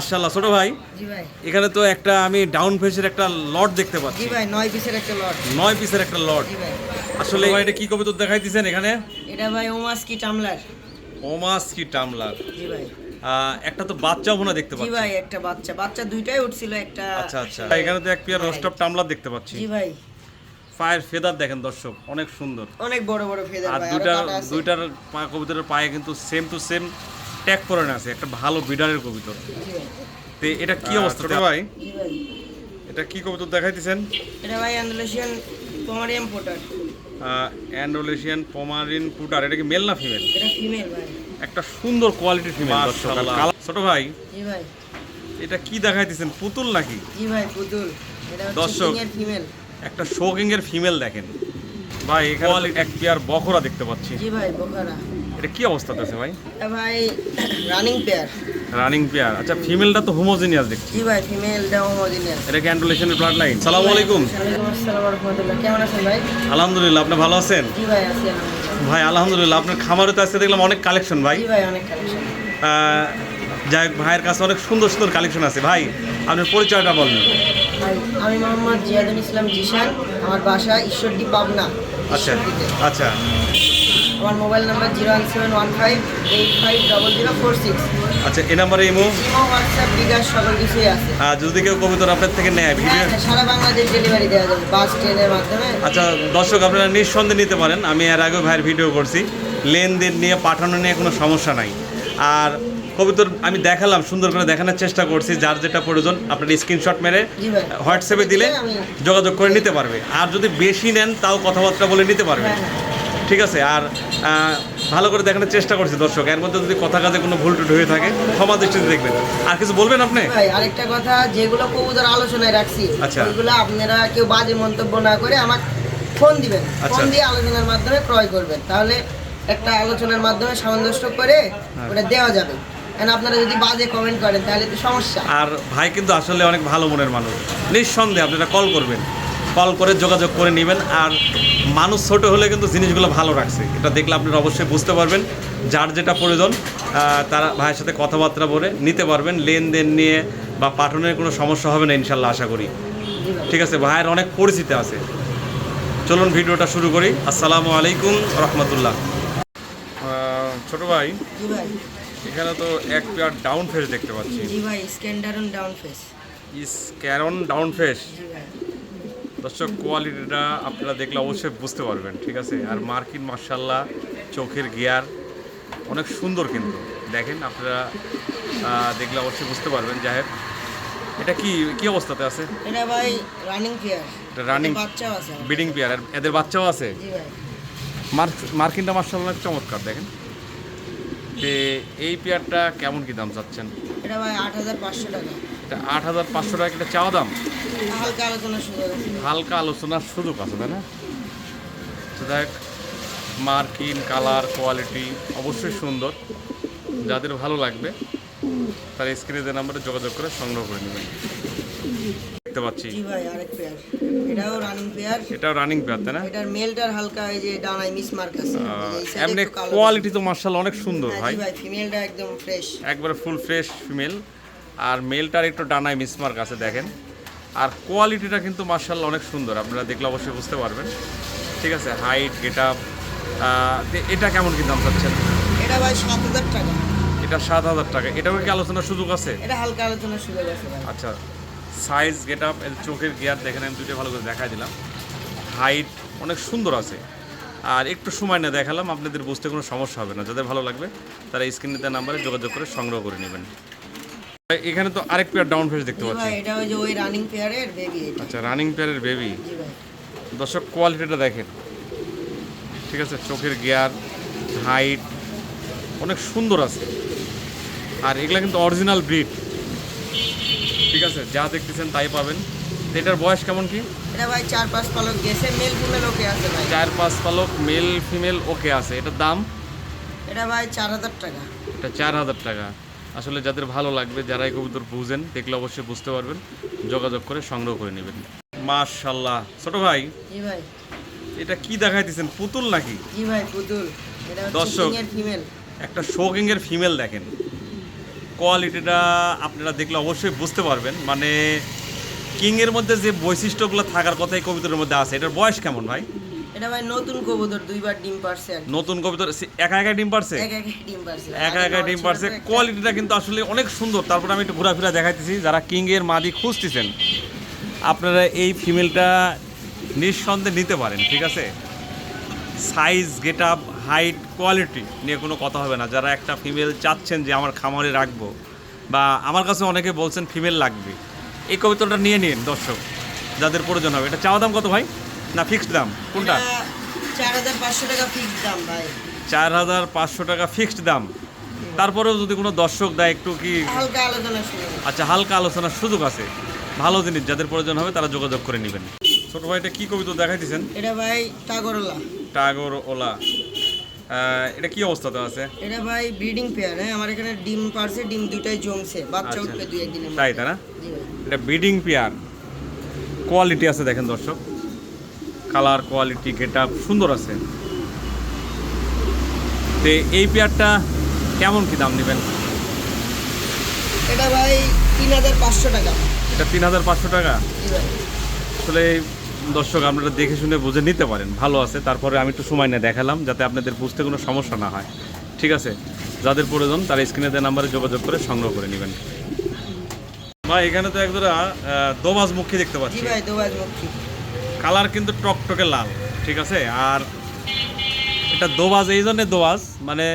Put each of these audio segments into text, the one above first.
মাশাআল্লাহ ছোট ভাই। জি ভাই। এখানে তো একটা আমি ডাউন ফেসের একটা লট দেখতে পাচ্ছি। জি ভাই 9 পিসের একটা লট। 9 পিসের একটা লট। জি ভাই। আসলে ভাই এটা কি কবুতর দেখাইতেছেন এখানে? এটা ভাই ওমাস কি টামলার। ওমাস কি টামলার। জি ভাই। একটা তো বাচ্চাও মনে দেখতে জি পাচ্ছি। ভাই একটা বাচ্চা দুইটাই উঠছিল একটা। আচ্ছা আচ্ছা। এখানে তো এক পেয়ার রোস্টপ টামলার দেখতে পাচ্ছি। জি ভাই। পায়ের ফেদার দেখেন দর্শক, অনেক সুন্দর। অনেক বড় বড় ফেদার আর ভাই। দুইটার পা কবুতরের পায়ে কিন্তু সেম টু সেম ট্যাগ পরানো আছে, একটা ভালো বিডারের কবুতর। জি ভাই। তে এটা কি অবস্থা ছোট ভাই? জি ভাই। এটা কি কবুতর দেখাইতেছেন? এটা ভাই আন্দালুসিয়ান পমারিয়ান পোটার। অ্যান্ডোলেশিয়ান পমারিন পুটার। এটা কি মেল না ফিমেল? এটা ফিমেল ভাই। একটা সুন্দর কোয়ালিটির ফিমেল দর্শক। আর ছোট ভাই জি ভাই। এটা কি দেখাইতেছেন, পুতুল নাকি? জি ভাই পুতুল। এটা হচ্ছে দর্শক, কিং এর ফিমেল। একটা শোকিং এর ফিমেল দেখেন ভাই। এখানে এক পেয়ার বকরা দেখতে পাচ্ছি। জি ভাই বকরা। এটা কি অবস্থাতে আছে ভাই? এটা ভাই রানিং পেয়ার। Running pair. আচ্ছা ফিমেলটা তো হোমোজিনিয়াস দেখছি। জি ভাই ফিমেলটা হোমোজিনিয়াস। এটা কি অ্যান্ডোলেশনের ব্লাড লাইন? আসসালামু আলাইকুম। ওয়ালাইকুম আসসালাম ওয়া রাহমাতুল্লাহ। কেমন আছেন ভাই? আলহামদুলিল্লাহ, আপনি ভালো আছেন? জি ভাই আছি আলহামদুলিল্লাহ। ভাই আলহামদুলিল্লাহ, আপনার খামারে তো আজকে দেখলাম অনেক কালেকশন ভাই। জি ভাই অনেক কালেকশন। যাই হোক, ভাইয়ের কাছে অনেক সুন্দর সুন্দর কালেকশন আছে। ভাই আপনার পরিচয়টা বলেন। ভাই আমি মোহাম্মদ জিয়াদুল ইসলাম জিশান, আমার বাসা ঈশ্বরদী পাবনা। আচ্ছা ঈশ্বরদীতে। আচ্ছা আমার মোবাইল নাম্বার 01715850046। আচ্ছা, এই নাম্বারে ইমো হোয়াটসঅ্যাপ বিকাশ সকল কিছুই আছে। যদি কেউ কবুতর আপনার থেকে নেয় ভিডিও। হ্যাঁ, সারা বাংলাদেশ ডেলিভারি দেওয়া যাবে বাস ট্রেনের মাধ্যমে। আচ্ছা দর্শক, আপনারা নিঃসন্দেহে নিতে পারেন। আমি এর আগেও ভাইয়ের ভিডিও করছি, লেনদেন নিয়ে পাঠানো নিয়ে কোনো সমস্যা নাই। আর কবুতর আমি দেখালাম, সুন্দর করে দেখানোর চেষ্টা করছি। যার যেটা প্রয়োজন আপনার স্ক্রিনশট মেরে জি ভাই। হোয়াটসঅ্যাপে দিলে যোগাযোগ করে নিতে পারবে। আর যদি বেশি নেন তাও কথাবার্তা বলে নিতে পারবে। হ্যাঁ, হ্যাঁ। ঠিক আছে। আর ভালো করে দেখানোর চেষ্টা করছি দর্শক। এর মধ্যে যদি কথা কাজে কোনো ভুল টুট হয়ে থাকে ক্ষমা দৃষ্টিতে দেখবেন। আর কিছু বলবেন আপনি? ভাই আরেকটা কথা, যেগুলো কবুতর আলোচনায় রাখছি আচ্ছা। ওইগুলো আপনারা কেউ বাজে মন্তব্য না করে আমাকে ফোন দিবেন। আচ্ছা। ফোন দিয়ে আলোচনার মাধ্যমে ক্রয় করবেন, তাহলে একটা আলোচনার মাধ্যমে সামঞ্জস্য করে ওটা দেওয়া যাবে। কারণ আপনারা যদি বাজে কমেন্ট করেন তাহলে তো সমস্যা। আর ভাই কিন্তু আসলে অনেক ভালো মনের মানুষ। নিঃসন্দেহে আপনারা কল করবেন, কল করে যোগাযোগ করে নেবেন। আর মানুষ ছোট হলে কিন্তু জিনিসগুলো ভালো রাখছে, এটা দেখলে আপনারা অবশ্যই বুঝতে পারবেন। যার যেটা প্রয়োজন তারা ভাইয়ের সাথে কথাবার্তা বলে নিতে পারবেন। লেনদেন নিয়ে বা পাঠানোর কোনো সমস্যা হবে না ইনশাল্লাহ, আশা করি। ঠিক আছে, ভাইয়ের অনেক পরিচিতি আছে। চলুন ভিডিওটা শুরু করি। আসসালামু আলাইকুম রহমতুল্লাহ। ছোট ভাই, জি ভাই। এখানে তো এক পেয়ার ডাউন ফেস দেখতে পাচ্ছি। জি ভাই স্ক্যান্ডারন ডাউন ফেস। ক্যারন ডাউন ফেস। জি ভাই। দর্শক, কোয়ালিটিটা আপনারা দেখলে অবশ্যই বুঝতে পারবেন। ঠিক আছে। আর মার্কিন মার্শাল্লাহ, চোখের গিয়ার অনেক সুন্দর কিন্তু দেখেন আপনারা দেখলে অবশ্যই বুঝতে পারবেন। যাই হোক, এটা কি কি অবস্থাতে আছে? এটা ভাই রানিং পেয়ার। এটা রানিং বাচ্চাও আছে। ব্রিডিং পেয়ার, আর এদের বাচ্চাও আছে। জি ভাই। মার্কিনটা মার্শাল্লাহ অনেক চমৎকার দেখেন। যে এই পেয়ারটা কেমন কি দাম চাচ্ছেন? এটা ভাই 8500 টাকা। এটা 8500 টাকা এটা চাওয়া দাম? হালকা আলোচনা সুযোগ আছে। হালকা আলোচনার সুযোগ আছে, তাই না? তো দেখ, মার্কিন কালার কোয়ালিটি অবশ্যই সুন্দর। যাদের ভালো লাগবে তারা স্ক্রিনে যে নাম্বারে যোগাযোগ করে সংগ্রহ করে নেবেন। দেখতে পাচ্ছি জি ভাই আরেক পেয়ার। এটাও রানিং পেয়ার। এটাও রানিং পেয়ার, তাই না? এটার মেলটার হালকা এই যে ডানায় মিস মার্ক আছে। এই সাইডে এমনি একটু কালো। কোয়ালিটি তো মার্শাল্লাহ অনেক সুন্দর হ্যাঁ, ভাই। জি ভাই ফিমেলটা একদম ফ্রেশ। একবারে ফুল ফ্রেশ ফিমেল। আর মেলটার একটু ডানায় মিসমার্ক আছে দেখেন। আর কোয়ালিটিটা কিন্তু মার্শাল্লাহ অনেক সুন্দর, আপনারা দেখলে অবশ্যই বুঝতে পারবেন। ঠিক আছে। Height get up. এটা কেমন কি দাম চাচ্ছেন? এটা ভাই 7000 টাকা। এটা 7000 টাকা। এটাও কি আলোচনার সুযোগ আছে? এটা হালকা আলোচনার সুযোগ আছে ভাই। আচ্ছা, সাইজ গেট আপ, চোখের গিয়ার দেখেন, আমি দুটো ভালো করে দেখাই দিলাম। হাইট অনেক সুন্দর আছে। আর একটু সময় না দেখালাম, আপনাদের বুঝতে কোনো সমস্যা হবে না। যাদের ভালো লাগবে তারা স্ক্রিনে দেওয়া নাম্বারে যোগাযোগ করে সংগ্রহ করে নেবেন। এখানে তো আরেক পেয়ার ডাউন ফেস দেখতে জি পাচ্ছি। ভাই এটা ওই যে ওই রানিং পেয়ারের বেবি এটা। আচ্ছা, রানিং পেয়ারের বেবি। জি ভাই। দর্শক, কোয়ালিটিটা দেখেন। ঠিক আছে, চোখের গিয়ার, হাইট অনেক সুন্দর আছে। আর এগুলা কিন্তু অরিজিনাল ব্রিড। ঠিক আছে, যা দেখতেছেন তাই পাবেন। তো এটার বয়স কেমন কি? এটা ভাই 4-5 পালক গেছে, মেল ফিমেল ওকে আছে ভাই। 4-5 পালক, মেল ফিমেল ওকে আছে। এটার দাম? এটা ভাই 4000 টাকা। এটা 4000 টাকা। আসলে যাদের ভালো লাগবে, যারা এই কবুতর বুঝেন, দেখলে অবশ্যই বুঝতে পারবেন, যোগাযোগ করে সংগ্রহ করে নেবেন। মাশাআল্লাহ। ছোট ভাই, জি ভাই। এটা কি দেখাইতেছেন, পুতুল নাকি? জি ভাই পুতুল। এটা হচ্ছে দর্শক, কিং এর ফিমেল। একটা শোকিং এর ফিমেল দেখেন। কোয়ালিটিটা আপনারা দেখলে অবশ্যই বুঝতে পারবেন। মানে কিংয়ের মধ্যে যে বৈশিষ্ট্যগুলো থাকার কথা এই কবুতরের মধ্যে আছে। এটার বয়স কেমন ভাই? এটা ভাই নতুন কবুতর, 2বার ডিম পারছে আর কি। নতুন কবুতর একা একা ডিম পারছে, একা একা ডিম পারছে, একা একা ডিম পারছে। কোয়ালিটিটা কিন্তু আসলে অনেক সুন্দর। তারপর আমি একটু ঘোরাফেরা দেখাইতেছি, যারা কিংয়ের মাদি খুঁজতেছেন আপনারা এই ফিমেলটা নিঃসন্দেহে নিতে পারেন। ঠিক আছে, size, get up, height, quality নিয়ে কোনো কথা হবে না। যারা একটা ফিমেল চাচ্ছেন যে আমার খামারে রাখবো, বা আমার কাছে অনেকে বলছেন ফিমেল লাগবে, এই কবুতরটা নিয়ে নিন দর্শক, যাদের প্রয়োজন হবে। এটা চাওয়া দাম কত ভাই, না ফিক্সড দাম কোনটা? 4500 টাকা ফিক্সড দাম ভাই। 4500 টাকা ফিক্সড দাম। তারপরেও যদি কোনো দর্শক দেয় একটু কি হালকা আলোচনা শুনুন। আচ্ছা, হালকা আলোচনার সুযোগ আছে। ভালো জিনিস, যাদের প্রয়োজন হবে তারা যোগাযোগ করে নেবেন। ছোট ভাই এটা কি কবুতর দেখাইতেছেন? এটা ভাই টাগরলা। টাগর ওলা। এটা কি অবস্থাতে আছে? এটা ভাই ব্রিডিং পেয়ার। হ্যাঁ, আমার এখানে ডিম পারছে, ডিম দুটাই জমছে, বাচ্চা আচ্ছা। উঠবে 2-1 দিনের মধ্যে। তাই না? জি ভাই। এটা ব্রিডিং পেয়ার, কোয়ালিটি আছে দেখেন দর্শক, কালার, কোয়ালিটি, গেট আপ সুন্দর আছে। তো এই পেয়ারটা কেমন কি দাম নেবেন? এটা ভাই 3500 টাকা। এটা 3500 টাকা। জি ভাই। আসলে দর্শক আপনারা দেখে শুনে বুঝে নিতে পারেন, ভালো আছে। তারপরে আমি একটু সময় নিয়ে দেখালাম যাতে আপনাদের বুঝতে কোনো সমস্যা না হয়। ঠিক আছে, যাদের প্রয়োজন তারা স্ক্রিনে দেওয়া নাম্বারে যোগাযোগ করে সংগ্রহ করে নেবেন। ভাই এখানে তো একজোড়া দোবাজ মুখী দেখতে জি পাচ্ছি। ভাই, দোবাজ মুখী। কালার কিন্তু টকটকে লাল। ঠিক আছে, আর এটা দোবাজ এই জন্যে দোবাজ, মানে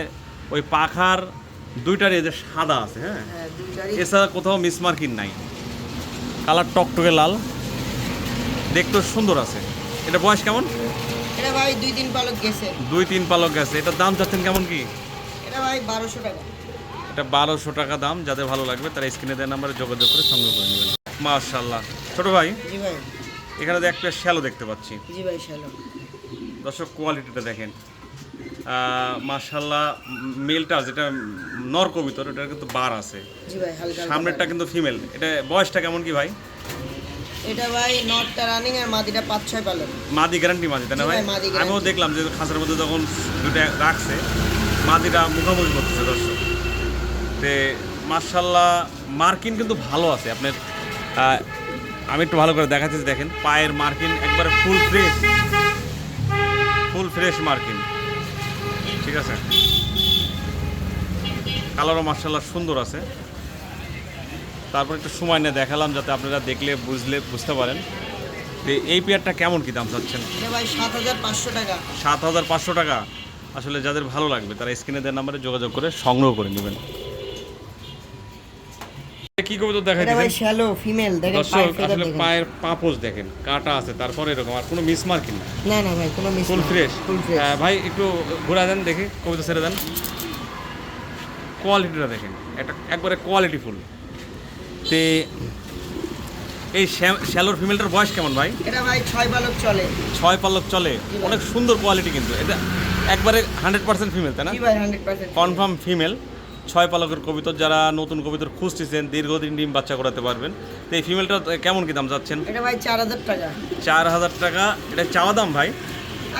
ওই পাখার দুইটার এই যে সাদা আছে, হ্যাঁ, হ্যাঁ, দুইটারই। এছাড়া কোথাও মিসমার্কিং নাই। কালার টকটকে লাল, দেখতে সুন্দর আছে। এটা বয়স কেমন? এটা ভাই 2-3 পালক গেছে। 2-3 পালক গেছে। এটার দাম চাচ্ছেন কেমন কি? এটা ভাই 1200 টাকা। এটা 1200 টাকা দাম। যাদের ভালো লাগবে তারা স্ক্রিনে দেওয়া নাম্বারে যোগাযোগ করে সংগ্রহ করে নেবেন। মাশাআল্লাহ। ছোট ভাই জি ভাই। এখানে তো একটা শ্যালো দেখতে পাচ্ছি। জি ভাই, শ্যালো। দর্শক কোয়ালিটিটা দেখেন, মাশাআল্লাহ। মেলটা যেটা নর কবুতর, এটার কিন্তু বার আছে। জি ভাই, হালকা। সামনেরটা কিন্তু ফিমেল। এটা বয়সটা কেমন কি ভাই? এটা ভাই নটটা রানিং আর মাদিটা 5-6 পালক। মাদি গ্যারান্টি মাদি, তাই না জি ভাই? ভাই, মাদি guarantee। আমিও দেখলাম যে খাঁচার মধ্যে যখন দুটা রাখছে মাদিটা মুখোমুখি করতেছে দর্শক। তে মাশাআল্লাহ, মার্কিন কিন্তু ভালো আছে আপনার। আমি একটু ভালো করে দেখাচ্ছি, দেখেন পায়ের মার্কিন একবারে ফুল ফ্রেশ মার্কিন। ঠিক আছে, কালারও মাশাআল্লাহ সুন্দর আছে। তারপর একটু সময় নিয়ে দেখালাম যাতে আপনারা দেখলে বুঝতে পারেন। তো এই পেয়ারটা কেমন কি দাম চাচ্ছেন? এটা ভাই 7500 টাকা। 7500 টাকা। আসলে যাদের ভালো লাগবে তারা স্ক্রিনে দেওয়ার নাম্বারে যোগাযোগ করে সংগ্রহ করে নেবেন। কি কবুতর দেখাই এটা ভাই দিবেন শ্যালো ফিমেল, দেখেন দর্শক? পায়ের feather আসলে দেখেন। পায়ের পাপোশ দেখেন, কাটা আছে, তারপরে এরকম আর কোনো মিসমার্কিং না, না না ভাই, কোনো miss full fresh. Full fresh. ভাই একটু ঘোরা দেন দেখি, কবুতর ছেড়ে দেন। কোয়ালিটিটা দেখেন, এটা একবারে কোয়ালিটি ফুল। তে এই শ্যালোর ফিমেলটার বয়স কেমন ভাই? এটা ভাই 6 পালক চলে। 6 পালক চলে। জি ভাই। অনেক সুন্দর কোয়ালিটি কিন্তু। এটা একবারে 100% ফিমেল, তাই না? জি ভাই, 100% কনফার্ম ফিমেল। 6 পালকের কবুতর, যারা নতুন কবুতর খুঁজতেছেন, দীর্ঘদিন ডিম বাচ্চা করাতে পারবেন। তো এই ফিমেলটা কেমন কি দাম যাচ্ছেন? এটা ভাই 4000 টাকা। 4000 টাকা। এটা চাওয়া দাম ভাই?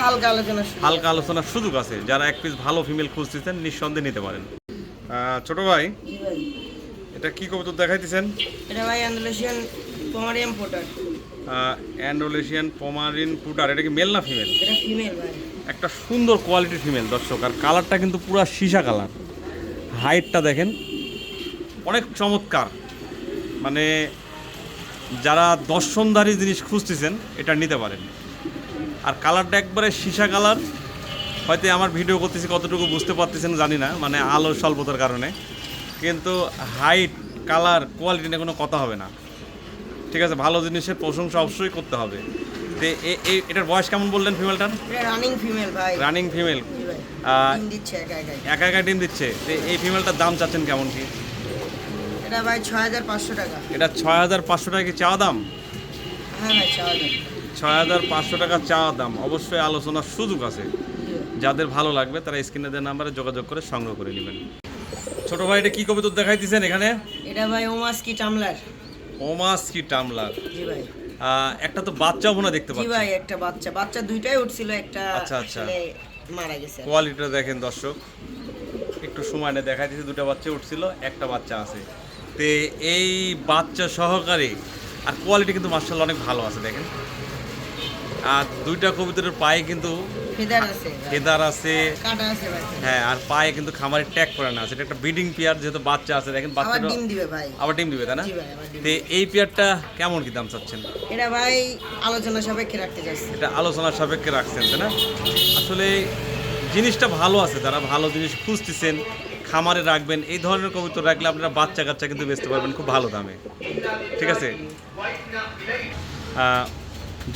হালকা আলোচনা শুনুন। হালকা আলোচনার সুযোগ আছে। যারা এক পিস ভালো ফিমেল খুঁজতেছেন নিঃসন্দেহে নিতে পারেন। ছোট ভাই জি ভাই। এটা কি কবুতর দেখাইতেছেন? এটা ভাই অ্যান্ডালুসিয়ান পোমারিয়ান পোটার। অ্যান্ডোলেশিয়ান পমারিন পুটার। এটা কি মেল না ফিমেল? এটা ফিমেল ভাই। একটা সুন্দর কোয়ালিটির ফিমেল দর্শক। আর কালারটা কিন্তু পুরো সীসা কালার। হাইটটা দেখেন, অনেক চমৎকার। মানে যারা দর্শনধারী জিনিস খুঁজতেছেন এটা নিতে পারেন। আর কালারটা একবারে সীসা কালার। হয়তো আমার ভিডিও করতেছি কতটুকু বুঝতে পারতেছেন জানি না, মানে আলো স্বল্পতার কারণে, কিন্তু হাইট, কালার, কোয়ালিটি নিয়ে কোনো কথা হবে না। ঠিক আছে, ভালো জিনিসের প্রশংসা অবশ্যই করতে হবে। তো এটার বয়স কেমন বললেন ফিমেলটার? এটা রানিং ফিমেল ভাই। রানিং ফিমেল, জি ভাই। ডিম দিচ্ছে একা একাই। একা একা ডিম দিচ্ছে। তো এই ফিমেলটার দাম চাচ্ছেন কেমন কি? এটা ভাই 6500 টাকা। এটা 6500 টাকা কি চাওয়া দাম? হ্যাঁ ভাই, 6000। 6500 টাকা চাওয়া দাম। অবশ্যই আলোচনার সুযোগ আছে। জি ভাই। যাদের ভালো লাগবে তারা স্ক্রিনে দেওয়া নাম্বারে যোগাযোগ করে সংগ্রহ করে নেবেন। ছোট ভাই এটা কি কবুতর দেখাইতেছেন এখানে? এটা ভাই ওমাস কি টামলার। ওমাস কি টামলার। জি ভাই। একটা তো বাচ্চাও মনে দেখতে জি পাচ্ছি। ভাই, একটা বাচ্চা দুইটাই উঠছিল, একটা আচ্ছা, আচ্ছা। আসলে মারা গেছে। কোয়ালিটিটা দেখেন দর্শক, একটু সময় নিয়ে দেখাই দিয়েছি, দুটো বাচ্চা উঠছিল, একটা বাচ্চা আছে। তো এই বাচ্চা সহকারে আর কোয়ালিটি কিন্তু মাশাআল্লাহ অনেক ভালো আছে দেখেন। আর দুইটা কবুতরের পায়ে কিন্তু ফেদার আছে, ফেদার আছে, কাটা আছে ভাই। হ্যাঁ, আর পায়ে কিন্তু খামারে ট্যাগ করে না আছে। এটা একটা ব্রিডিং পেয়ার, যেহেতু বাচ্চা আছে দেখেন, আবার বাচ্চাটা ডিম দিবে ভাই। আবার ডিম দিবে তাই না? জি ভাই, আবার ডিম তো এই পেয়ারটা কেমন কি দাম চাচ্ছেন? এটা ভাই আলোচনা সাপেক্ষে রাখতে চাচ্ছি। এটা আলোচনার সাপেক্ষে রাখছেন তাই না? আসলে জিনিসটা ভালো আছে, যারা ভালো জিনিস খুঁজতেছেন খামারে রাখবেন, এই ধরনের কবুতর রাখলে আপনারা বাচ্চা কাচ্চা কিন্তু বেচতে পারবেন খুব ভালো দামে। ঠিক আছে,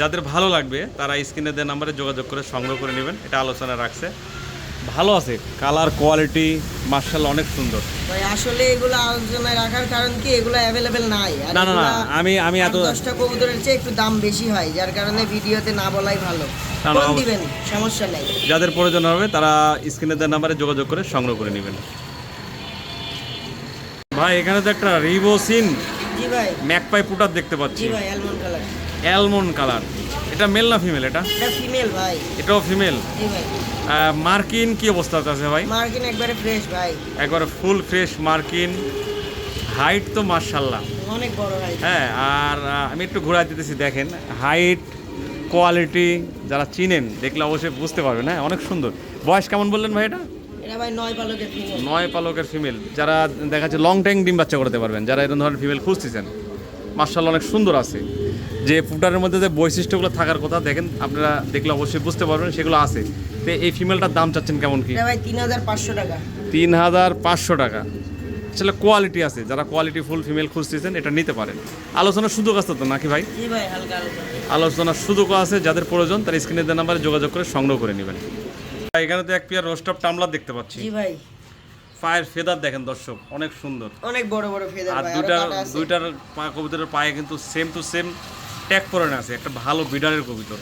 যাদের ভালো লাগবে তারা স্ক্রিনে দেওয়া নাম্বারে যোগাযোগ করে সংগ্রহ করে নেবেন। এটা আলোচনা রাখছে, ভালো আছে, কালার কোয়ালিটি মাশাআল্লাহ অনেক সুন্দর ভাই। আসলে এগুলো আলোচনায় রাখার কারণ কি, এগুলো অ্যাভেলেবেল নাই। আর না না না, এগুলা আমি এত 10টা কবুতরের চেয়ে একটু দাম বেশি হয়, যার কারণে ভিডিওতে না বলাই ভালো। না, না, ফোন দিবেন, সমস্যা নাই। যাদের প্রয়োজন হবে তারা স্ক্রিনে দেওয়া নাম্বারে যোগাযোগ করে সংগ্রহ করে নেবেন। ভাই এখানে তো একটা রিবোসিন জি ভাই, ম্যাকপাই পুটার দেখতে পাচ্ছি, জি ভাই, অ্যালমন্ড কালার। Almond colour. এটা মেল না ফিমেল? এটা এটা ফিমেল ভাই। এটাও ফিমেল। জি ভাই, মার্কিন কি অবস্থাতে আছে ভাই? মার্কিন একবারে ফ্রেশ ভাই, একবারে ফুল ফ্রেশ মার্কিন। হাইট তো মাশাআল্লাহ অনেক বড় ভাই। হ্যাঁ, আর আমি একটু ঘোরাই দিতেছি দেখেন, হাইট কোয়ালিটি যারা চিনেন দেখলে অবশ্যই বুঝতে পারবেন। হ্যাঁ, অনেক সুন্দর। বয়স কেমন বললেন ভাই? এটা এটা ভাই 9 পালকের ফিমেল। 9 পালকের ফিমেল। যারা দেখাচ্ছে লং টাইম ডিম বাচ্চা করতে পারবেন, যারা এরকম ধরনের ফিমেল খুঁজতেছেন, মাশাআল্লাহ অনেক সুন্দর আছে। যে ফুটারের মধ্যে যে বৈশিষ্ট্যগুলো থাকার কথা দেখেন, আপনারা দেখলে অবশ্যই বুঝতে পারবেন সেগুলো আছে। তো এই ফিমেলটার দাম চাচ্ছেন কেমন কি? এটা ভাই 3500 টাকা। 3500 টাকা। আসলে কোয়ালিটি আছে, যারা কোয়ালিটি ফুল ফিমেল খুঁজতেছেন এটা নিতে পারেন। আলোচনার সুযোগ আছে তো নাকি ভাই? জি ভাই, হালকা আলোচনা। আলোচনার সুযোগও আছে, যাদের প্রয়োজন তারা স্ক্রিনে দেওয়া নাম্বারে যোগাযোগ করে সংগ্রহ করে নেবেন। এখানে তো এক পেয়ার রোস্ট অফ টামলার দেখতে পাচ্ছি। জি ভাই, পায়ের ফেদার দেখেন দর্শক, অনেক সুন্দর। অনেক বড় বড় ফেদার আর ভাই। দুইটার কবুতরের পায়ে কিন্তু সেম টু সেম ট্যাগ পরে আছে, একটা ভালো বিডারের কবুতর।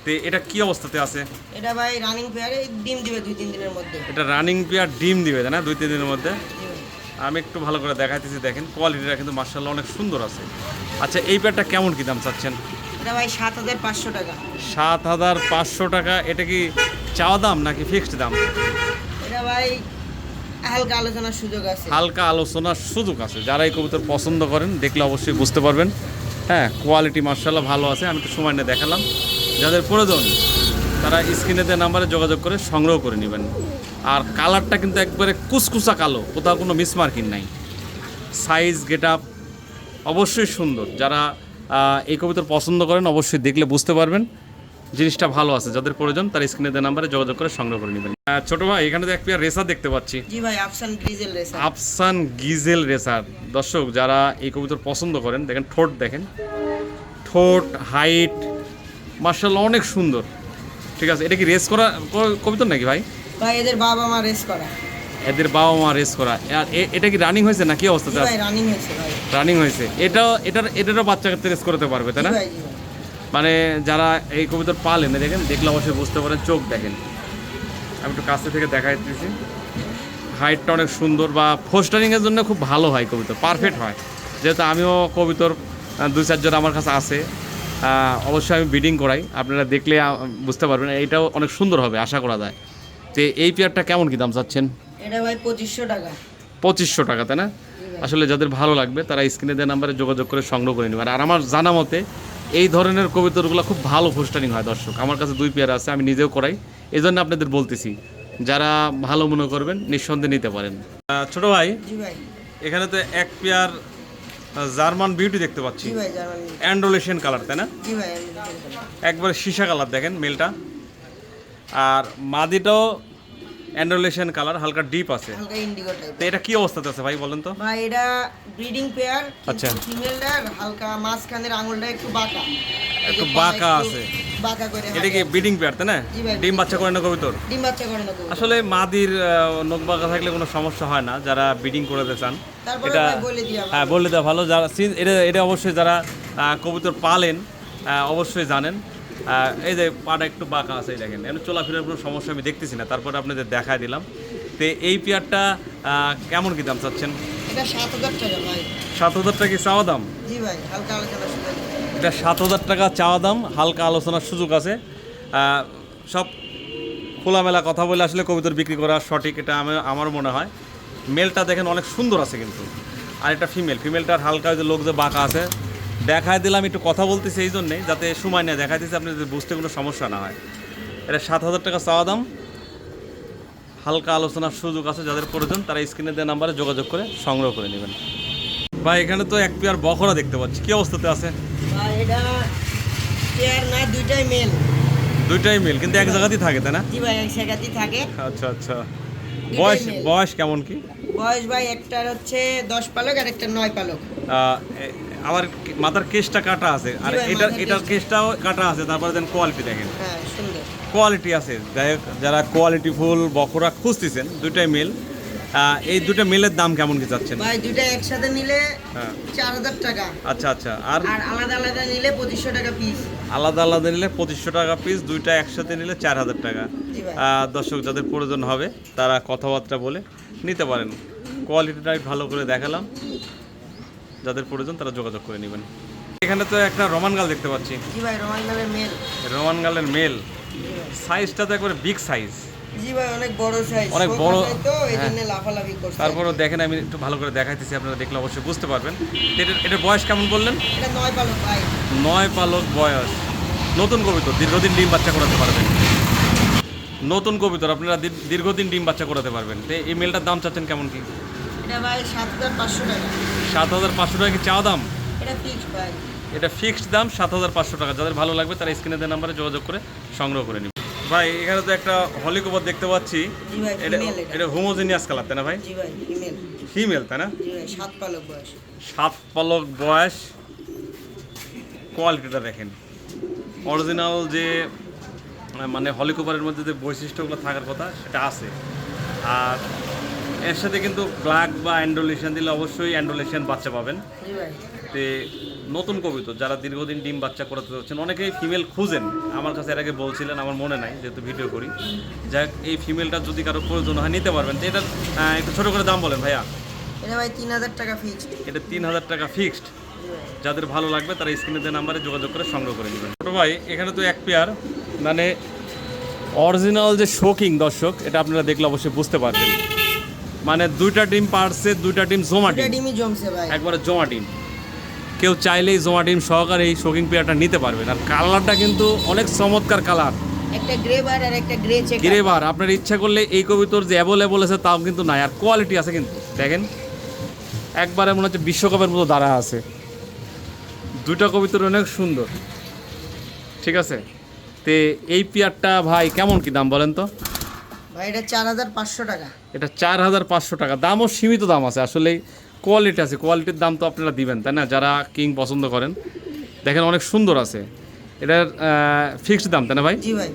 তো এটা কি অবস্থাতে আছে? এটা ভাই রানিং পেয়ারে ডিম দিবে 2-3 দিনের মধ্যে। এটা রানিং পেয়ার ডিম দিবে না 2-3 দিনের মধ্যে? জি ভাই। আমি একটু ভালো করে দেখাইতেছি দেখেন, কোয়ালিটিটা কিন্তু মাশাআল্লাহ অনেক সুন্দর আছে। আচ্ছা, এই পেয়ারটা কেমন কি দাম চাচ্ছেন? এটা ভাই 7500 টাকা। 7500 টাকা। এটা কি চাওয়া দাম নাকি ফিক্সড দাম? এটা ভাই হালকা আলোচনার সুযোগ আছে। হালকা আলোচনার সুযোগ আছে। যারা এই কবুতর পছন্দ করেন দেখলে অবশ্যই বুঝতে পারবেন। হ্যাঁ, কোয়ালিটি মাশাআল্লাহ ভালো আছে। আমি একটু সময় নিয়ে দেখালাম। যাদের প্রয়োজন তারা স্ক্রিনে দেওয়া নাম্বারে যোগাযোগ করে সংগ্রহ করে নেবেন। আর কালারটা কিন্তু একবারে কুচকুচা কালো, কোথাও কোনো মিসমার্কিং নাই। সাইজ গেট আপ অবশ্যই সুন্দর। যারা এই কবুতর পছন্দ করেন অবশ্যই দেখলে বুঝতে পারবেন জিনিসটা ভালো আছে। যাদের প্রয়োজন তারা স্ক্রিনে দেওয়া নাম্বারে যোগাযোগ করে সংগ্রহ করে নেবেন। ছোট ভাই এখানে তো এক পেয়ার রেসার দেখতে পাচ্ছি। জি ভাই, আফসান গ্রিজেল রেসার। আফসান গিজেল রেসার। দর্শক যারা এই কবুতর পছন্দ করেন দেখেন, ঠোঁট দেখেন, ঠোঁট হাইট মাশাআল্লাহ অনেক সুন্দর। ঠিক আছে, এটা কি রেস করা কবুতর নাকি ভাই? ভাই এদের বাবা মা রেস করা। এদের বাবা মা রেস করা। আর এটা কি রানিং হয়েছে নাকি অবস্থাতে? জি ভাই, রানিং হয়েছে ভাই। রানিং হয়েছে। এটারও বাচ্চা কাচ্চা রেস করতে পারবে তাই না? জি ভাই, জি ভাই। মানে যারা এই কবুতর পালেন দেখেন, দেখলে অবশ্যই বুঝতে পারেন। চোখ দেখেন, আমি একটু কাছে থেকে দেখাই দিচ্ছি। হাইটটা অনেক সুন্দর, বা ফোস্টারিংয়ের জন্য খুব ভালো হয় কবুতর, পারফেক্ট হয়। যেহেতু আমিও কবুতর 2-4 জন আমার কাছে আছে, অবশ্যই আমি ব্রিডিং করাই, আপনারা দেখলে বুঝতে পারবেন। এইটাও অনেক সুন্দর হবে আশা করা যায়। তো এই পেয়ারটা কেমন কি দাম চাচ্ছেন? এটা ভাই 2500 টাকা। 2500 টাকা তাই না? আসলে যাদের ভালো লাগবে তারা স্ক্রিনে দেওয়া নাম্বারে যোগাযোগ করে সংগ্রহ করে নেবেন। আর আমার জানা মতে এই ধরনের কবুতরগুলো খুব ভালো ফোস্টারিং হয় দর্শক। আমার কাছে 2 পেয়ার আছে, আমি নিজেও করাই, এই জন্য আপনাদের বলতেছি। যারা ভালো মনে করবেন নিঃসন্দেহে নিতে পারেন। ছোট ভাই জি ভাই, এখানে তো এক পেয়ার জার্মান বিউটি দেখতে পাচ্ছি, জি ভাই, জার্মান। অ্যান্ডোলেশন কালার তাই না? জি ভাই, একবারে সীসা কালার দেখেন মেলটা, আর মাদিটাও অ্যান্ডোলেশন কালার, হালকা ডিপ আছে। হালকা ইন্ডিগো টাইপ। তো এটা কি অবস্থাতে আছে ভাই বলেন তো? ভাই এটা ব্রিডিং পেয়ার। আচ্ছা। ফিমেলটার হালকা মাঝখানের আঙুলটা একটু বাঁকা। একটু বাঁকা আছে। বাঁকা করে। এটা কি ব্রিডিং পেয়ার তাই না? জি ভাই। ডিম বাচ্চা করে না কবুতর? ডিম বাচ্চা করে না কবুতর। আসলে মাদির নখ বাঁকা থাকলে কোনো সমস্যা হয় না, যারা ব্রিডিং করতে চান। তারপরে এটা ভাই বলে দিই হ্যাঁ, বললে দেওয়া ভালো। যারা এটা অবশ্যই যারা কবুতর পালেন অবশ্যই জানেন। এই যে পাটা একটু বাঁকা আছে, এই দেখেন, এমনি চলাফেরার কোনো সমস্যা আমি দেখতেছি না, তারপরে আপনাদের দেখায় দিলাম। তো এই পেয়ারটা কেমন কি দাম চাচ্ছেন? এটা 7000 টাকা ভাই। 7000 টাকা কি চাওয়া দাম? জি ভাই, হালকা আলোচনা সুযোগ। এটা 7000 টাকা চাওয়া দাম, হালকা আলোচনার সুযোগ আছে। সব খোলামেলা কথা বলে আসলে কবুতর বিক্রি করা সঠিক, এটা আমার মনে হয়। মেলটা দেখেন অনেক সুন্দর আছে কিন্তু, আর এটা ফিমেলটার হালকা যে লোক যে বাঁকা আছে, দেখায় দিলাম একটু কথা বলতেছি এই জন্যে যাতে সময় নেয় দেখাইতেছি আপনি যদি বুঝতে কোনো সমস্যা না হয়। এটা 7,000 টাকা চাওয়া দাম, হালকা আলোচনার সুযোগ আছে, যাদের প্রয়োজন তারা স্ক্রিনে দেওয়া নাম্বারে যোগাযোগ করে সংগ্রহ করে নেবেন। ভাই এখানে তো এক পেয়ার বখরা দেখতে পাচ্ছি, কি অবস্থাতে আছে? ভাই এটা পেয়ার না, দুইটাই মেল। দুইটাই মেল কিন্তু এক জায়গাতেই থাকে তাই না? জি ভাই, এক জায়গাতেই থাকে। আচ্ছা আচ্ছা। দুইটাই male। বয়স কেমন কি? বয়স ভাই একটার হচ্ছে 10 পালক আর একটা 9 পালক। আবার মাথার কেসটা কাটা আছে, আর জি ভাই, এটার মাথার এটার কেসটা- কেসটাও কাটা আছে, তারপরে দেন কোয়ালিটি দেখেন, হ্যাঁ সুন্দর। কোয়ালিটি আছে। যাই হোক, যারা কোয়ালিটি ফুল বকরা খুঁজতেছেন, দুইটাই মেল। এই দুটো মেলের দাম কেমন কি চাচ্ছেন? ভাই দুইটা একসাথে নিলে হ্যাঁ 4,000 টাকা, আচ্ছা আচ্ছা। আর আর আলাদা আলাদা নিলে 2,500 টাকা পিস। আলাদা আলাদা নিলে 2,500 টাকা পিস, দুইটা একসাথে নিলে 4,000 টাকা। জি ভাই। দর্শক যাদের প্রয়োজন হবে তারা কথাবার্তা বলে নিতে পারেন। কোয়ালিটিটা ভালো করে দেখালাম, যাদের প্রয়োজন তারা যোগাযোগ করে নেবেন। এখানে তো একটা রোমান গাল দেখতে পাচ্ছি। জি ভাই, রোমান গালের মেল। রোমান গালের মেল, সাইজটা তো একবারে বিগ সাইজ। জি ভাই, অনেক বড় সাইজ, অনেক বড়, তো এই হ্যাঁ। জন্য লাফালাফি করছে। তারপরও দেখেন, আমি একটু ভালো করে দেখাইতেছি, আপনারা দেখলে অবশ্যই বুঝতে পারবেন। এটার বয়স কেমন বললেন? এটা 9 পালক ভাই। 9 পালক বয়স, নতুন কবিতর, দীর্ঘদিন ডিম বাচ্চা করাতে পারবেন। নতুন কবিতর আপনারা দীর্ঘদিন ডিম বাচ্চা করাতে পারবেন। তো এই মেলটার দাম চাচ্ছেন কেমন কি? এটা ভাই 7,500 টাকা। 7,500 টাকা কি চাওয়া দাম? এটা ফিক্সড ভাই। এটা ফিক্সড দাম 7,500 টাকা। যাদের ভালো লাগবে তারা স্ক্রিনে দেওয়া নাম্বারে যোগাযোগ করে সংগ্রহ করে নেবেন। ভাই এখানে তো একটা হলিকভার দেখতে পাচ্ছি, জি ভাই, এটা ফিমেল এটা। এটা হোমোজেনিয়াস কালার তাই না ভাই? জি ভাই, ফিমেল। ফিমেল তাই না? জি ভাই, 7 পালক বয়স। 7 পালক বয়স, কোয়ালিটিটা দেখেন, অরিজিনাল যে মানে হলিকভারের মধ্যে যে বৈশিষ্ট্যগুলো থাকার কথা সেটা আছে। আর এর সাথে কিন্তু ব্ল্যাক বা অ্যান্ডোলেশন দিলে অবশ্যই অ্যান্ডোলেশন বাচ্চা পাবেন। জি ভাই। তে নতুন কবিতর যারা দীর্ঘদিন ডিম বাচ্চা করাতে যাচ্ছেন, অনেকেই ফিমেল খুঁজেন, আমার কাছে এর আগে বলছিলেন, আমার মনে নাই যেহেতু ভিডিও করি। যাক, এই ফিমেলটা যদি কারো প্রয়োজন হয় নিতে পারবেন। তো এটার একটু ছোটো করে দাম বলেন ভাইয়া। এটা ভাই 3,000 টাকা ফিক্সড। এটা 3,000 টাকা ফিক্সড। জি ভাই। যাদের ভালো লাগবে তারা স্ক্রিনে দেওয়া নাম্বারে যোগাযোগ করে সংগ্রহ করে নেবেন। ছোটো ভাই এখানে তো এক পেয়ার মানে অরিজিনাল যে শোকিং, দর্শক এটা আপনারা দেখলে অবশ্যই বুঝতে পারবেন। মানে দুইটা ডিম পারছে, দুইটা ডিম জমা এটা ডিম, ডিমই জমছে ভাই। একবারে জমা ডিম। কেউ চাইলেই জমা ডিম সহকারে এই শোকিং পেয়ারটা নিতে পারবেন। আর কালারটা কিন্তু অনেক চমৎকার কালার, একটা গ্রে বার আর একটা গ্রে চেক। গ্রেবার। আপনার ইচ্ছা করলে এই কবিতর যে অ্যাভেলেবল আছে তাও কিন্তু নাই, আর কোয়ালিটি আছে কিন্তু দেখেন, একবারে মনে হচ্ছে বিশ্বকাপের মতো দাঁড়া আছে। দুইটা কবিতর অনেক সুন্দর, ঠিক আছে। তে এই পেয়ারটা ভাই কেমন কি দাম বলেন তো? ভাই এটা 4,500 টাকা। এটা 4,500 টাকা। দামও সীমিত দাম আছে, আসলে কোয়ালিটি আছে, কোয়ালিটির দাম তো আপনারা দিবেন তাই না, যারা কিং পছন্দ করেন। দেখেন অনেক সুন্দর আছে। এটার ফিক্সড দাম তাই না ভাই? জি ভাই।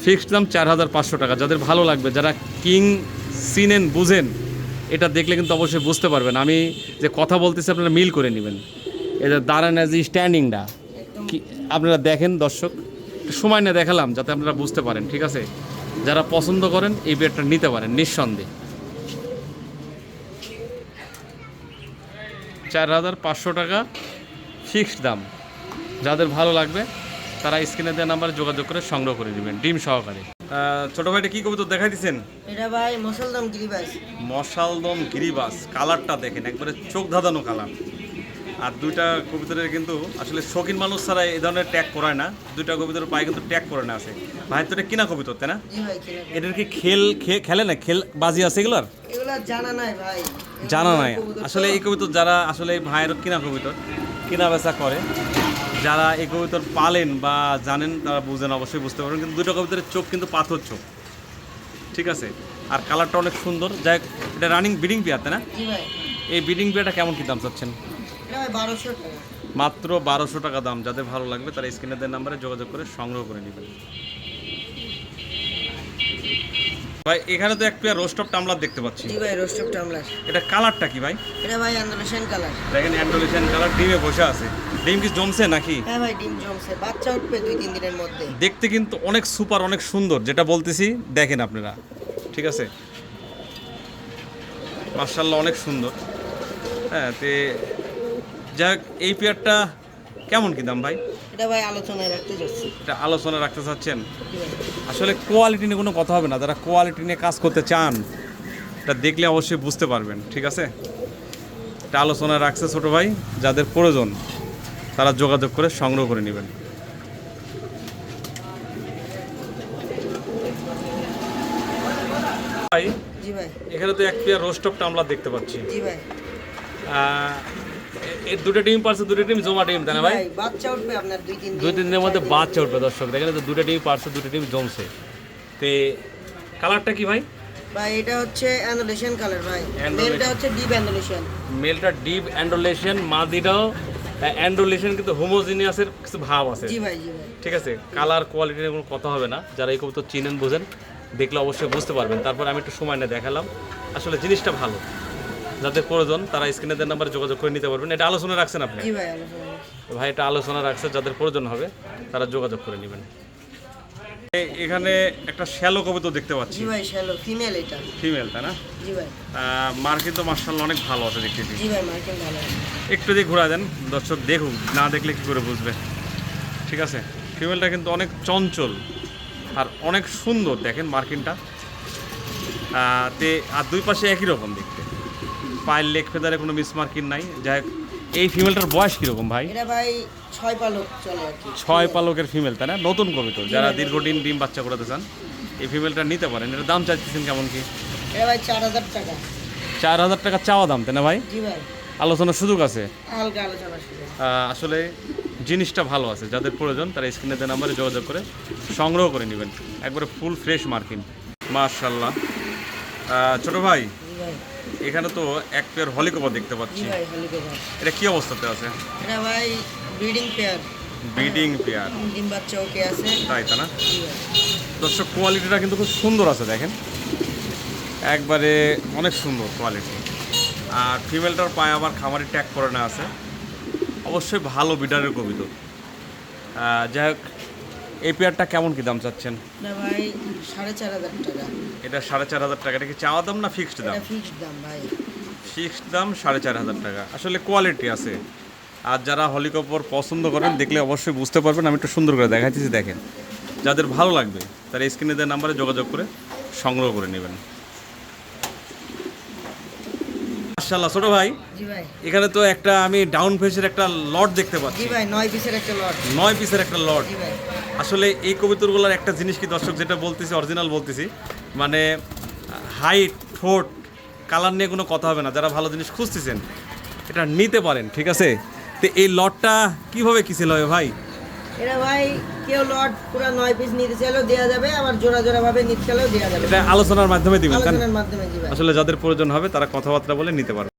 ফিক্সড দাম 4,500 টাকা। যাদের ভালো লাগবে, যারা কিং চিনেন বুঝেন, এটা দেখলে কিন্তু অবশ্যই বুঝতে পারবেন। আমি যে কথা বলতেছি আপনারা মিল করে নেবেন। এটা দাঁড়ান যে স্ট্যান্ডিংটা কি আপনারা দেখেন দর্শক, একটু সময় নিয়ে দেখালাম যাতে আপনারা বুঝতে পারেন, ঠিক আছে। যারা পছন্দ করেন এই বেডটা নিতে পারেন নিঃসন্দেহে। 4,500 টাকা ফিক্সড দাম। যাদের ভালো লাগবে তারা স্ক্রিনে দেওয়া নাম্বারে যোগাযোগ করে সংগ্রহ করে নেবেন ডিম সহকারে। ছোটো ভাইটা কী কবিতর দেখাই দিচ্ছেন? এটা ভাই মুসলদম গিরিবাস। মশালদম গিরিবাস। কালারটা দেখেন, একবারে চোখ ধাঁধানো কালার। আর দুইটা কবিতরের কিন্তু আসলে শৌখিন মানুষ ছাড়া এই ধরনের ট্যাগ করায় না। দুইটা কবিতরের পায়ে কিন্তু ট্যাগ করে না আছে। ভাই তো এটা কিনা কবিতর তাই না? জি ভাই, কিনা। এটার কি খেলে না, বাজি আছে এগুলোর? এগুলা জানা নাই ভাই। জানা নাই কবুতর তো। আসলে এই কবিতর যারা আসলে এই ভাইয়ের কিনা কবিতর কিনা বেচা করে, যারা এই কবিতর পালেন বা জানেন তারা বুঝেন, অবশ্যই বুঝতে পারবেন। কিন্তু দুটো কবিতরের চোখ কিন্তু পাথর চোখ, ঠিক আছে। আর কালারটা অনেক সুন্দর। যাই হোক, এটা রানিং ব্রিডিং পেয়ার তাই না? জি ভাই। এই ব্রিডিং পেয়ারটা কেমন কি দাম চাচ্ছেন? এটা ভাই 1,200 টাকা। মাত্র 1,200 টাকা দাম। যাদের ভালো লাগবে তারা স্ক্রিনে দেওয়া নাম্বারে যোগাযোগ করে সংগ্রহ করে নেবেন। ভাই এখানে তো এক পেয়ার রোস্টপ টামলার দেখতে পাচ্ছি। জি ভাই, রোস্টক টামলার। এটা কালারটা কি ভাই? এটা ভাই আন্দালুশান কালার। দেখেন অ্যান্ডোলেশন কালার, ডিমে বসে আছে। ডিম কি জমছে নাকি? হ্যাঁ ভাই, ডিম জমছে, বাচ্চা উঠবে 2-3 দিনের মধ্যে। দেখতে কিন্তু অনেক সুপার, অনেক সুন্দর, যেটা বলতেছি দেখেন আপনারা, ঠিক আছে। মাশাআল্লাহ অনেক সুন্দর। হ্যাঁ, তে যাক এই পেয়ারটা কেমন কি দাম ভাই? এটা ভাই আলোচনায় রাখতে যাচ্ছি। এটা আলোচনা রাখতে চাচ্ছেন? জি ভাই। আসলে কোয়ালিটি নিয়ে কোনো কথা হবে না, যারা কোয়ালিটি নিয়ে কাজ করতে চান এটা দেখলে অবশ্যই বুঝতে পারবেন, ঠিক আছে? এটা আলোচনা রাখছে ছোট ভাই, যাদের প্রয়োজন তারা যোগাযোগ করে সংগ্রহ করে নেবেন। ভাই জি ভাই। এখানে তো এক পেয়ার রোস্টপটা আমরা দেখতে পাচ্ছি। জি ভাই। এর দুটো ডিম পারছে, দুটো ডিম জমা ডিম, তাই না ভাই? বাচ্চা উঠবে আপনার 2-3 দিন। 2-3 দিনের মধ্যে বাচ্চা উঠবে। দর্শক দেখেন তো, দুটো ডিম পারছে, দুটো ডিম জমছে। তে কালারটা কি ভাই? ভাই এটা হচ্ছে অ্যান্ডোলেশন কালার ভাই। Andolation। মেলটা হচ্ছে ডিপ অ্যান্ডোলেশন। মেলটা ডিপ অ্যান্ডোলেশন, মাদিটাও অ্যান্ডোলেশন, কিন্তু হোমোজিনিয়াসের কিছু ভাব আছে, জি ভাই। জি ভাই। ঠিক আছে? কালার কোয়ালিটি নিয়ে কোনো কথা হবে না, যারা এই কবুতর চিনেন বোঝেন দেখলে অবশ্যই বুঝতে পারবেন। তারপর আমি একটু সময় নিয়ে দেখালাম, আসলে জিনিসটা ভালো। যাদের প্রয়োজন তারা স্ক্রিনে দেওয়া নাম্বারে যোগাযোগ করে নিতে পারবেন। এটা আলোচনা রাখছেন আপনি? জি ভাই আলোচনা রাখছি। ভাই এটা আলোচনা রাখছে, যাদের প্রয়োজন হবে তারা যোগাযোগ করে নেবেন। এখানে একটা শ্যালো কবুতর দেখতে পাচ্ছি। জি ভাই শ্যালো ফিমেল এটা। ফিমেল, তাই না? জি ভাই। মার্কিন তো মার্শাল্লাহ অনেক ভালো আছে দেখতেছি। জি ভাই মার্কেট ভালো আছে। একটু দিয়ে ঘোরা দেন, দর্শক দেখুন, না দেখলে কি করে বুঝবে, ঠিক আছে? ফিমেলটা কিন্তু অনেক চঞ্চল আর অনেক সুন্দর, দেখেন মার্কিনটা। তে আর দুই পাশে একই রকম দেখতে, পায়ের লেগ ফেদারে কোনো মিস মার্কিন নাই। যাই হোক, এই ফিমেলটার বয়স কীরকম ভাই? এটা ভাই 6 পালক চলে আর কি। 6 পালকের ফিমেল, তাই না? নতুন কবিতর, যারা দীর্ঘদিন ডিম বাচ্চা করাতে চান এই ফিমেলটা নিতে পারেন। এটার দাম চাইতেছেন কেমন কি? এটা ভাই 4000 টাকা। 4000 টাকা চাওয়া দাম, তাই না ভাই? জি ভাই। আলোচনার সুযোগ আছে? হালকা আলোচনা শুরু। আসলে জিনিসটা ভালো আছে, যাদের প্রয়োজন তারা স্ক্রিনে দেওয়া নাম্বারে যোগাযোগ করে সংগ্রহ করে নেবেন। একবারে ফুল ফ্রেশ মার্কিন, মাশাআল্লাহ। ছোট ভাই জি ভাই। এখানে তো এক পেয়ার হলিকভার দেখতে জি পাচ্ছি, ভাই হলিকে ভাই। এটা কি অবস্থাতে আছে? এটা ভাই ব্রিডিং পেয়ার। ব্রিডিং পেয়ার, ডিম বাচ্চা ওকে আছে। তাই না? জি ভাই। দর্শক কোয়ালিটিটা কিন্তু খুব সুন্দর আছে, দেখেন একবারে অনেক সুন্দর কোয়ালিটি। আর ফিমেলটার পায়ে আবার খামারি ট্যাগ করে না আছে, অবশ্যই ভালো বিডারের কবিতর। যাই হোক, এই পেয়ারটা কেমন কি দাম চাচ্ছেন? না ভাই 4500 টাকা। এটা 4500 টাকা। এটা কি চাওয়া দাম না ফিক্সড দাম? এটা ফিক্সড দাম ভাই। ফিক্সড দাম 4500 টাকা। আসলে কোয়ালিটি আছে, আর যারা হলিকপর পছন্দ করেন দেখলে অবশ্যই বুঝতে পারবেন। আমি একটু সুন্দর করে দেখাইতেছি, দেখেন। যাদের ভালো লাগবে তারা স্ক্রিনে দেওয়া নাম্বারে যোগাযোগ করে সংগ্রহ করে নেবেন। মাশাআল্লাহ ছোট ভাই, জি ভাই। এখানে তো একটা আমি ডাউন ফেসের একটা লট দেখতে জি পাচ্ছি। ভাই 9 পিসের একটা লট। 9 পিসের একটা লট। জি ভাই। আসলে এই কবিতরগুলোর একটা জিনিস কি দর্শক, যেটা বলতেছি অরিজিনাল বলতেছি, মানে হাইট, ঠোঁট, কালার নিয়ে কোনো কথা হবে না। যারা ভালো জিনিস খুঁজতেছেন এটা নিতে পারেন, ঠিক আছে? তো এই লটটা কিভাবে কি সেল হবে ভাই? এটা ভাই কেউ লট পুরো 9 পিস নিতে চাইলেও দেওয়া যাবে, আবার জোড়া জোড়া ভাবে নিতে চাইলেও দেওয়া যাবে। এটা আলোচনার মাধ্যমে দিবেন, তাই না? আলোচনার মাধ্যমে জি ভাই। আসলে যাদের প্রয়োজন হবে তারা কথাবার্তা বলে নিতে পারবে।